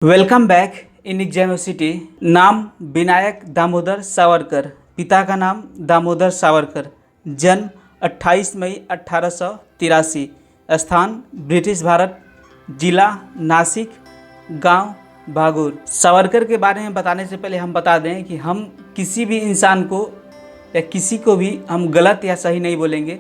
Welcome back in एग्जामिसिटी। नाम विनायक दामोदर सावरकर, पिता का नाम दामोदर सावरकर, जन्म 28 मई 1883, स्थान ब्रिटिश भारत, जिला नासिक, गांव भागुर। सावरकर के बारे में बताने से पहले हम बता दें कि हम किसी भी इंसान को या किसी को भी हम गलत या सही नहीं बोलेंगे,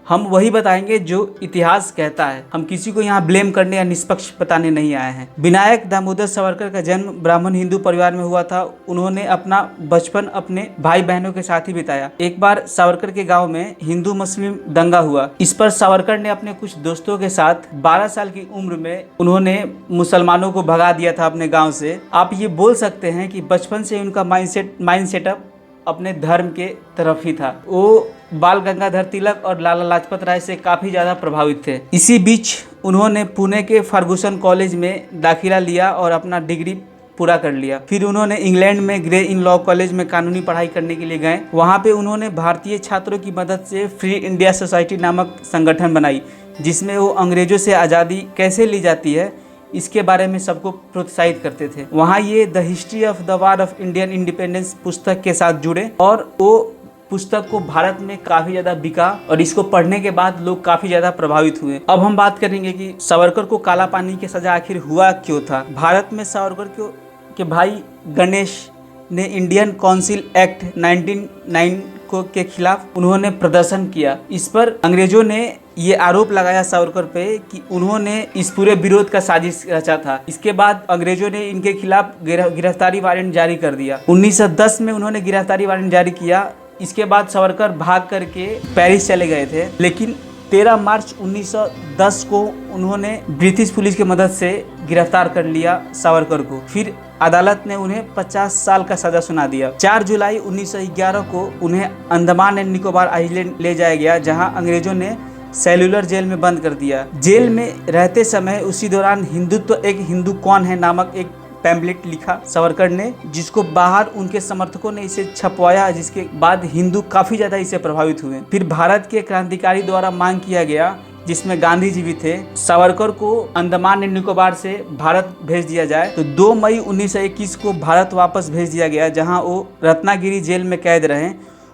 हम वही बताएंगे जो इतिहास कहता है। हम किसी को यहाँ ब्लेम करने या निष्पक्ष बताने नहीं आए हैं। विनायक दामोदर सावरकर का जन्म ब्राह्मण हिंदू परिवार में हुआ था। उन्होंने अपना बचपन अपने भाई बहनों के साथ ही बिताया। एक बार सावरकर के गांव में हिंदू मुस्लिम दंगा हुआ। इस पर सावरकर ने अपने कुछ दोस्तों के साथ 12 साल की उम्र में उन्होंने मुसलमानों को भगा दिया था अपने गाँव से। आप ये बोल सकते हैं कि बचपन से उनका माइंड सेटअप अपने धर्म के तरफ ही था। वो बाल गंगाधर तिलक और लाला लाजपत राय से काफ़ी ज़्यादा प्रभावित थे। इसी बीच उन्होंने पुणे के फर्गुसन कॉलेज में दाखिला लिया और अपना डिग्री पूरा कर लिया। फिर उन्होंने इंग्लैंड में ग्रे इन लॉ कॉलेज में कानूनी पढ़ाई करने के लिए गए। वहाँ पे उन्होंने भारतीय छात्रों की मदद से फ्री इंडिया सोसाइटी नामक संगठन बनाई, जिसमें वो अंग्रेजों से आज़ादी कैसे ली जाती है इसके बारे में सबको प्रोत्साहित करते थे। वहाँ ये the history of the war of Indian independence पुस्तक के साथ जुड़े और वो पुस्तक को भारत में काफ़ी ज़्यादा बिका और इसको पढ़ने के बाद लोग काफ़ी ज़्यादा प्रभावित हुए। अब हम बात करेंगे कि सावरकर को काला पानी की सज़ा आखिर हुआ क्यों था। भारत में सावरकर के भाई गणेश ने इंडियन काउंसिल एक्ट 1909 के खिलाफ उन्होंने प्रदर्शन किया। इस पर अंग्रेजों ने ये आरोप लगाया सावरकर पे कि उन्होंने इस पूरे विरोध का साजिश रचा था। इसके बाद अंग्रेजों ने इनके खिलाफ गिरफ्तारी वारंट जारी कर दिया। 1910 में उन्होंने गिरफ्तारी वारंट जारी किया। इसके बाद सावरकर भाग करके पेरिस चले गए थे, लेकिन 13 मार्च 1910 को उन्होंने ब्रिटिश पुलिस की मदद से गिरफ्तार कर लिया सावरकर को। फिर अदालत ने उन्हें 50 साल का सजा सुना दिया। 4 जुलाई 1911 को उन्हें अंडमान एंड निकोबार आइलैंड ले जाया गया, जहां अंग्रेजों ने सेल्युलर जेल में बंद कर दिया। जेल में रहते समय उसी दौरान हिंदुत्व एक हिंदू कौन है नामक एक पैम्पलेट लिखा सावरकर ने, जिसको बाहर उनके समर्थकों ने इसे छपवाया, जिसके बाद हिंदू काफ़ी ज़्यादा इससे प्रभावित हुए। फिर भारत के क्रांतिकारी द्वारा मांग किया गया, जिसमें गांधी जी भी थे, सावरकर को अंडमान एंड निकोबार से भारत भेज दिया जाए। तो 2 मई 1921 को भारत वापस भेज दिया गया, जहां वो रत्नागिरी जेल में कैद रहे।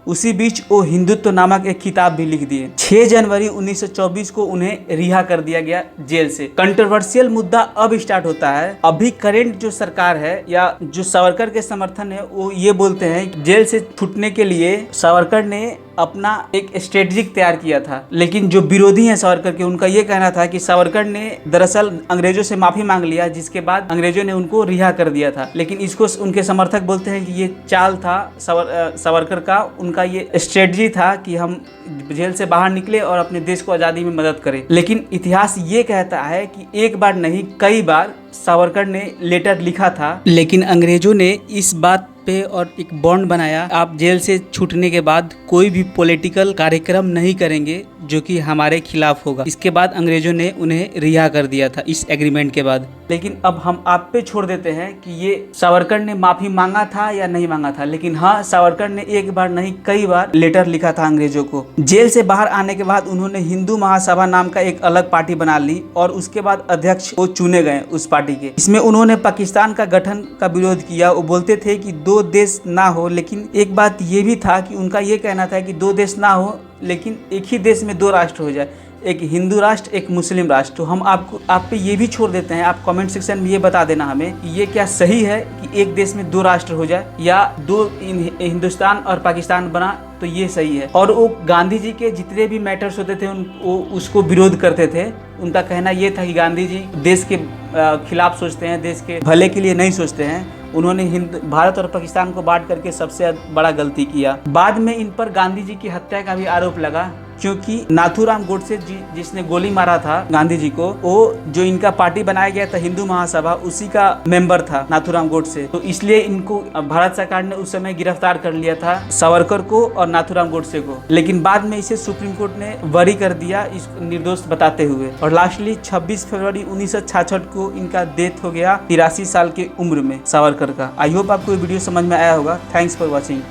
उसी बीच वो हिंदुत्व नामक एक किताब भी लिख दिए। 6 जनवरी 1924 को उन्हें रिहा कर दिया गया जेल से। कंट्रोवर्शियल मुद्दा अब स्टार्ट होता है। अभी करेंट जो सरकार है या जो सावरकर के समर्थन है, वो ये बोलते हैं जेल से छूटने के लिए सावरकर ने अपना एक स्ट्रेटेजिक तैयार किया था। लेकिन जो विरोधी हैं सावरकर के, उनका ये कहना था कि सावरकर ने दरअसल अंग्रेजों से माफ़ी मांग लिया, जिसके बाद अंग्रेजों ने उनको रिहा कर दिया था। लेकिन इसको उनके समर्थक बोलते हैं कि ये चाल था सावरकर का, उनका ये स्ट्रेटजी था कि हम जेल से बाहर निकले और अपने देश को आज़ादी में मदद करें। लेकिन इतिहास ये कहता है कि एक बार नहीं कई बार सावरकर ने लेटर लिखा था, लेकिन अंग्रेजों ने इस बात पे और एक बॉन्ड बनाया, आप जेल से छूटने के बाद कोई भी पॉलिटिकल कार्यक्रम नहीं करेंगे जो कि हमारे खिलाफ होगा। इसके बाद अंग्रेजों ने उन्हें रिहा कर दिया था इस एग्रीमेंट के बाद। लेकिन अब हम आप पे छोड़ देते हैं कि ये सावरकर ने माफ़ी मांगा था या नहीं मांगा था। लेकिन हाँ, सावरकर ने एक बार नहीं कई बार लेटर लिखा था अंग्रेजों को। जेल से बाहर आने के बाद उन्होंने हिंदू महासभा नाम का एक अलग पार्टी बना ली और उसके बाद अध्यक्ष वो चुने गए उस पार्टी के। इसमें उन्होंने पाकिस्तान का गठन का विरोध किया। वो बोलते थे कि 2 देश ना हो, लेकिन एक बात ये भी था कि उनका ये कहना था कि 2 देश ना हो, लेकिन एक ही देश में 2 राष्ट्र हो जाए, एक हिंदू राष्ट्र एक मुस्लिम राष्ट्र। तो हम आप पे ये भी छोड़ देते हैं, आप कमेंट सेक्शन में ये बता देना हमें कि ये क्या सही है कि एक देश में 2 राष्ट्र हो जाए या 2 हिंदुस्तान और पाकिस्तान बना, तो ये सही है। और वो गांधी जी के जितने भी मैटर्स होते थे वो उसको विरोध करते थे। उनका कहना ये था कि गांधी जी देश के खिलाफ सोचते हैं, देश के भले के लिए नहीं सोचते हैं। उन्होंने भारत और पाकिस्तान को बांट करके सबसे बड़ा गलती किया। बाद में इन पर गांधी जी की हत्या का भी आरोप लगा, क्योंकि नाथूराम गोडसे जिसने गोली मारा था गांधी जी को, वो जो इनका पार्टी बनाया गया था हिंदू महासभा, उसी का मेंबर था नाथूराम गोडसे। तो इसलिए इनको भारत सरकार ने उस समय गिरफ्तार कर लिया था, सावरकर को और नाथूराम गोडसे को। लेकिन बाद में इसे सुप्रीम कोर्ट ने बरी कर दिया इस निर्दोष बताते हुए। और लास्टली 26 फरवरी 1966 को इनका डेथ हो गया 83 साल की उम्र में सावरकर का। आई होप आपको ये वीडियो समझ में आया होगा। Thanks for watching.